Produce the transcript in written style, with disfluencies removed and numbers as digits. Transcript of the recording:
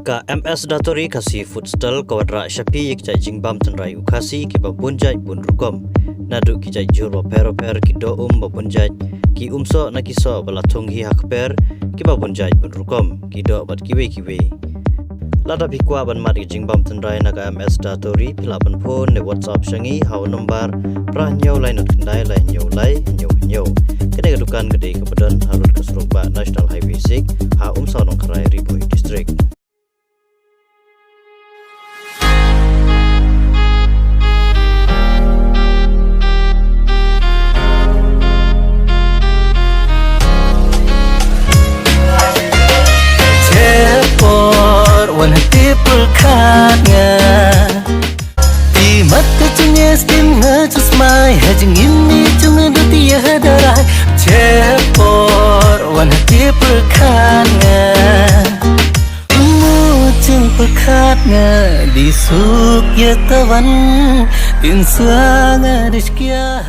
Ka MS Datori kasi futsal kawadra syapi kijai jingbam tenrai ukasi ki babunjai bun rukom nadu kijai jur per ki do babunjai ki umso na kiso balatung hi hakper ki babunjai bun rukom ki do bat kiwe lada bikwa ban mat ki jingbam tenrai naga MS Datori pilaban phone ne WhatsApp shangi hau number pra nyau lai not kendai lai nyau kene kedukan gede kebedan halut keserukba National Highway 6 ha umso nong kerai Ribui District. Pelkatnya di mata cengnya skin ngecus mai hajeng ini cuma dutia darai cepor wan hati pelkatnya imu ceng pelkatnya di suk ya tawan tin suanga diskia